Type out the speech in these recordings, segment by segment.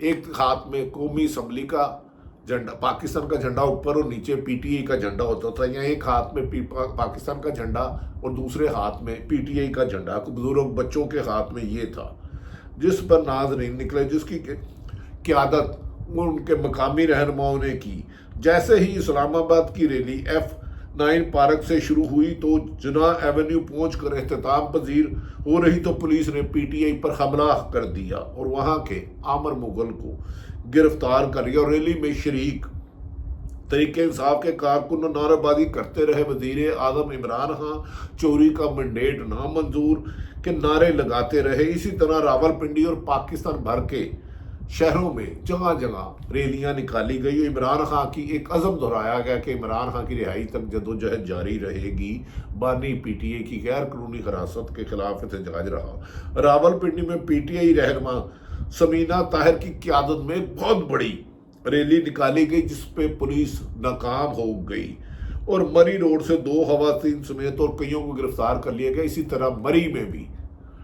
ایک ہاتھ میں قومی اسمبلی کا جھنڈا، پاکستان کا جھنڈا اوپر اور نیچے پی ٹی آئی کا جھنڈا ہوتا تھا، یا ایک ہاتھ میں پاکستان کا جھنڈا اور دوسرے ہاتھ میں پی ٹی آئی کا جھنڈا، بزرگ بچوں کے ہاتھ میں یہ تھا، جس پر ناظرین نکلے، جس کی قیادت ان کے مقامی رہنماؤں نے کی۔ جیسے ہی اسلام آباد کی ریلی F9 پارک سے شروع ہوئی تو جناح ایونیو پہنچ کر اختتام پذیر ہو رہی تو پولیس نے پی ٹی آئی پر حملہ کر دیا اور وہاں کے عامر مغل کو گرفتار کر لیا، اور ریلی میں شریک تحریک انصاف کے کارکن نعرہ بازی کرتے رہے۔ وزیر اعظم عمران خان چوری کا مینڈیٹ نامنظور کے نعرے لگاتے رہے۔ اسی طرح راولپنڈی اور پاکستان بھر کے شہروں میں جگہ جگہ ریلیاں نکالی گئی۔ عمران خان کی ایک عزم دہرایا گیا کہ عمران خان کی رہائی تک جدوجہد جاری رہے گی۔ بانی پی ٹی آئی کی غیر قانونی حراست کے خلاف احتجاج رہا۔ راولپنڈی میں پی ٹی آئی رہنما سمینہ طاہر کی قیادت میں ایک بہت بڑی ریلی نکالی گئی، جس پہ پولیس ناکام ہو گئی اور مری روڈ سے 2 خواتین سمیت اور کئیوں کو گرفتار کر لیا گیا۔ اسی طرح مری میں بھی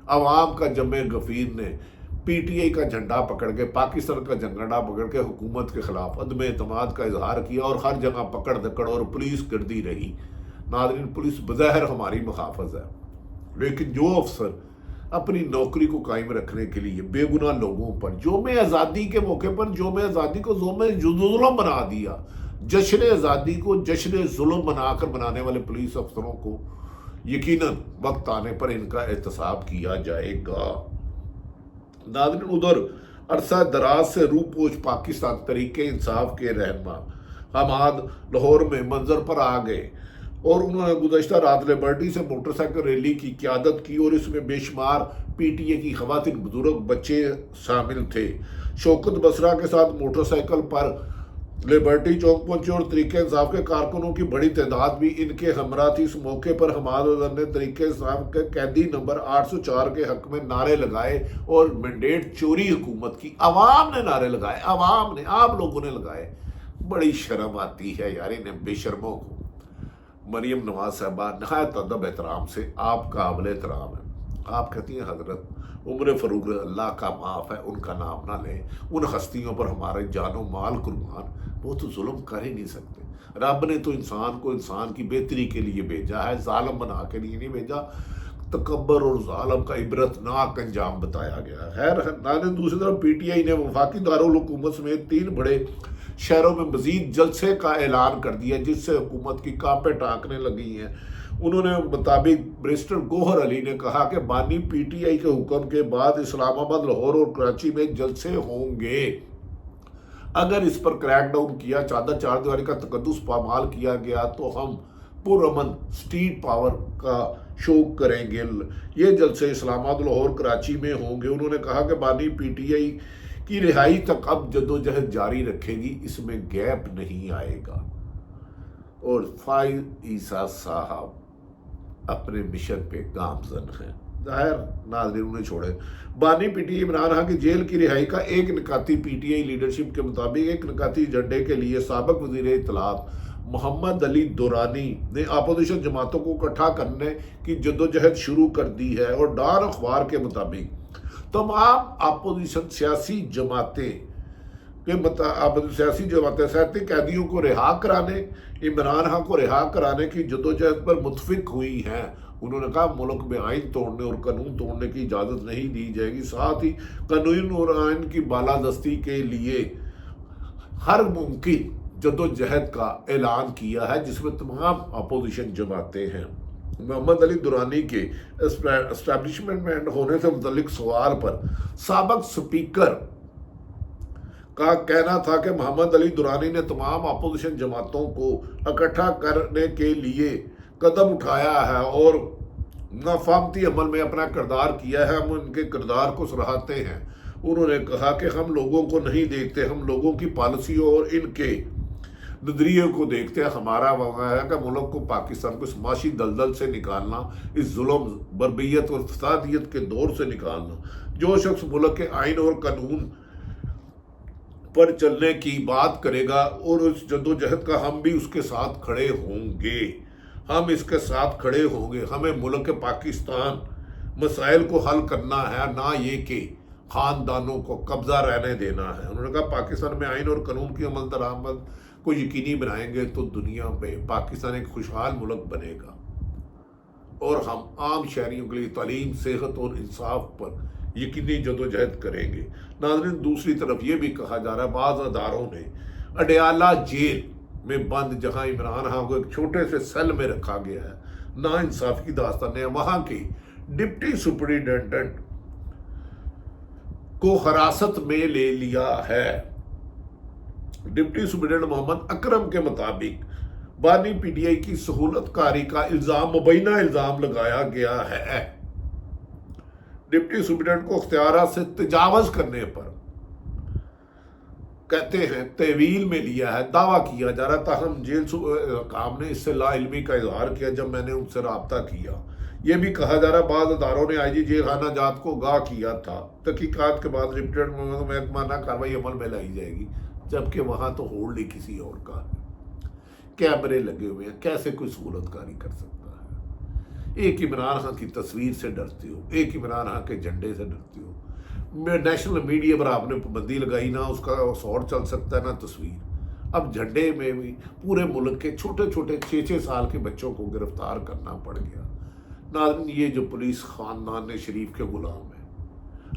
عوام کا جمع غفیر نے پی ٹی آئی کا جھنڈا پکڑ کے، پاکستان کا جھنڈا پکڑ کے حکومت کے خلاف عدم اعتماد کا اظہار کیا، اور ہر جگہ پکڑ دکڑ اور پولیس گردی رہی۔ ناظرین، پولیس بظاہر ہماری محافظ ہے، لیکن جو افسر اپنی نوکری کو قائم رکھنے کے لیے بے گناہ لوگوں پر یوم آزادی کے موقع پر یوم آزادی کو یوم ظلم بنا دیا، جشن آزادی کو جشن ظلم بنا کر بنانے والے پولیس افسروں کو یقیناً وقت آنے پر ان کا احتساب کیا جائے گا۔ ناظرین، ادھر عرصہ دراز سے روح پوش پاکستان تحریک انصاف کے رہنما حماد لاہور میں منظر پر آ گئے، اور انہوں نے گزشتہ رات لبرٹی سے موٹر سائیکل ریلی کی قیادت کی، اور اس میں بے شمار پی ٹی اے کی خواتین، بزرگ، بچے شامل تھے۔ شوکت بسرا کے ساتھ موٹر سائیکل پر لبرٹی چوک پہنچے اور تحریک انصاف کے کارکنوں کی بڑی تعداد بھی ان کے ہمراہ تھی۔ اس موقع پر حماد نے تحریک انصاف کے قیدی نمبر 804 کے حق میں نعرے لگائے اور مینڈیٹ چوری حکومت کی۔ عوام نے نعرے لگائے، عوام نے، آپ لوگوں نے لگائے۔ بڑی شرم آتی ہے یار انہیں بے شرموں کو۔ مریم نواز صاحبہ نہایت ادب احترام سے آپ کا قابل احترام ہے، آپ کہتی ہیں حضرت عمر فاروق اللہ کا معاف ہے، ان کا نام نہ لیں، ان ہستیوں پر ہمارے جان و مال قربان، وہ تو ظلم کر ہی نہیں سکتے۔ رب نے تو انسان کو انسان کی بہتری کے لیے بھیجا ہے، ظالم بنا کے لیے نہیں بھیجا۔ تکبر اور ظالم کا عبرتناک انجام بتایا گیا ہے۔ خیر، دوسری طرف پی ٹی آئی نے وفاقی دارالحکومت سمیت 3 بڑے شہروں میں مزید جلسے کا اعلان کر دیا، جس سے حکومت کی کانپیں ٹانکنے لگی ہیں۔ انہوں نے مطابق بیرسٹر گوہر علی نے کہا کہ بانی پی ٹی آئی کے حکم کے بعد اسلام آباد، لاہور اور کراچی میں جلسے ہوں گے۔ اگر اس پر کریک ڈاؤن کیا، چادر چار دیواری کا تقدس پامال کیا گیا تو ہم پرامن اسٹریٹ پاور کا شوق کریں گے۔ یہ جلسے اسلام آباد، لاہور، کراچی میں ہوں گے۔ انہوں نے کہا کہ بانی پی ٹی آئی کی رہائی تک اب جدوجہد جاری رکھے گی، اس میں گیپ نہیں آئے گا۔ اور فائز عیسیٰ صاحب اپنے مشن پہ گامزن ہیں۔ ظاہر ناظرین انہیں چھوڑے۔ بانی P T I Imran Khan کی جیل کی رہائی کا ایک نکاتی پی ٹی آئی لیڈرشپ کے مطابق ایک نکاتی ایجنڈے کے لیے سابق وزیر اطلاعات محمد علی دورانی نے اپوزیشن جماعتوں کو اکٹھا کرنے کی جدوجہد شروع کر دی ہے، اور ڈان اخبار کے مطابق تمام اپوزیشن سیاسی جماعتیں سیاسی قیدیوں کو رہا کرانے، عمران خان کو رہا کرانے کی جدوجہد پر متفق ہوئی ہیں۔ انہوں نے کہا ملک میں آئین توڑنے اور قانون توڑنے کی اجازت نہیں دی جائے گی، ساتھ ہی قانون اور آئین کی بالادستی کے لیے ہر ممکن جدوجہد کا اعلان کیا ہے، جس میں تمام اپوزیشن جماعتیں ہیں۔ محمد علی دورانی کے اسٹیبلشمنٹ ہونے سے متعلق سوال پر سابق سپیکر کا کہنا تھا کہ محمد علی دورانی نے تمام اپوزیشن جماعتوں کو اکٹھا کرنے کے لیے قدم اٹھایا ہے اور نافامتی عمل میں اپنا کردار کیا ہے، ہم ان کے کردار کو سراہتے ہیں۔ انہوں نے کہا کہ ہم لوگوں کو نہیں دیکھتے، ہم لوگوں کی پالیسیوں اور ان کے نظریے کو دیکھتے ہیں۔ ہمارا وعدہ ہے کہ ملک کو، پاکستان کو اس معاشی دلدل سے نکالنا، اس ظلم، بربریت اور فسادیت کے دور سے نکالنا۔ جو شخص ملک کے آئین اور قانون پر چلنے کی بات کرے گا اور اس جدوجہد کا ہم بھی اس کے ساتھ کھڑے ہوں گے، ہم اس کے ساتھ کھڑے ہوں گے۔ ہمیں ملک پاکستان مسائل کو حل کرنا ہے، نہ یہ کہ خاندانوں کو قبضہ رہنے دینا ہے. انہوں نے کہا پاکستان میں آئین اور قانون کی عمل درآمد کو یقینی بنائیں گے تو دنیا میں پاکستان ایک خوشحال ملک بنے گا اور ہم عام شہریوں کے لیے تعلیم، صحت اور انصاف پر یقینی جدوجہد کریں گے. ناظرین، دوسری طرف یہ بھی کہا جا رہا ہے بعض اداروں نے اڈیالہ جیل میں بند، جہاں عمران خان کو ایک چھوٹے سے سیل میں رکھا گیا ہے، نا انصافی کی داستان ہے. وہاں کی ڈپٹی سپرنٹینڈنٹ کو حراست میں لے لیا ہے. ڈپٹی سپرنٹینڈنٹ محمد اکرم کے مطابق بانی پی ٹی آئی کی سہولت کاری کا مبینہ الزام لگایا گیا ہے. ڈپٹی سپرنٹینڈنٹ کو اختیارات سے تجاوز کرنے پر کہتے ہیں تحویل میں لیا ہے. دعویٰ کیا جا رہا تاہم جیل حکام نے اس سے لا علمی کا اظہار کیا جب میں نے ان سے رابطہ کیا. یہ بھی کہا جا رہا بعض اداروں نے آئی جی جیل خانہ جات کو آگاہ کیا تھا. تحقیقات کے بعد لیفٹیننٹ محکمہ کارروائی عمل میں لائی جائے گی، جبکہ وہاں تو ہولڈ ہی کسی اور کا ہے. کیمرے لگے ہوئے ہیں، کیسے کوئی سہولت کاری کر سکتا ہے؟ ایک عمران خان کی تصویر سے ڈرتے ہو، ایک عمران خان کے جھنڈے سے ڈرتے ہو. نیشنل میڈیا پر آپ نے پابندی لگائی، نہ اس کا سور چل سکتا ہے نہ تصویر. اب جھنڈے میں بھی پورے ملک کے چھوٹے چھوٹے 6 سال کے بچوں کو گرفتار کرنا پڑ گیا. ناظرین، یہ جو پولیس خاندان نے شریف کے غلام ہیں،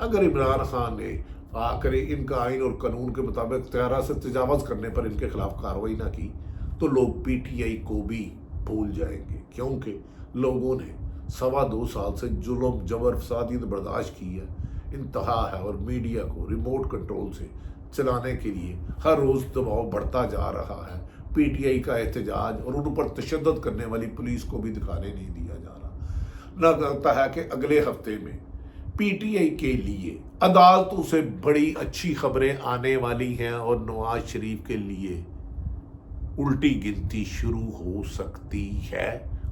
اگر عمران خان نے آ کر ان کا آئین اور قانون کے مطابق اختیارات سے تجاوز کرنے پر ان کے خلاف کارروائی نہ کی تو لوگ پی ٹی آئی کو بھی بھول جائیں گے، کیونکہ لوگوں نے 2.25 سال سے ظلم، جبر، فسادیت برداشت کی ہے. انتہا ہے، اور میڈیا کو ریموٹ کنٹرول سے چلانے کے لیے ہر روز دباؤ بڑھتا جا رہا ہے. پی ٹی آئی کا احتجاج اور ان پر تشدد کرنے والی پولیس کو بھی دکھانے نہیں دیا جا رہا. لگتا ہے کہ اگلے ہفتے میں پی ٹی آئی کے لیے عدالتوں سے بڑی اچھی خبریں آنے والی ہیں اور نواز شریف کے لیے الٹی گنتی شروع ہو سکتی ہے.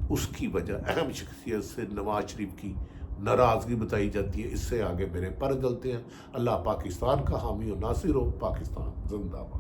اس کی وجہ اہم شخصیت سے نواز شریف کی ناراضگی بتائی جاتی ہے. اس سے آگے میرے پر چلتے ہیں. اللہ پاکستان کا حامی و ناصر ہو. پاکستان زندہ باد.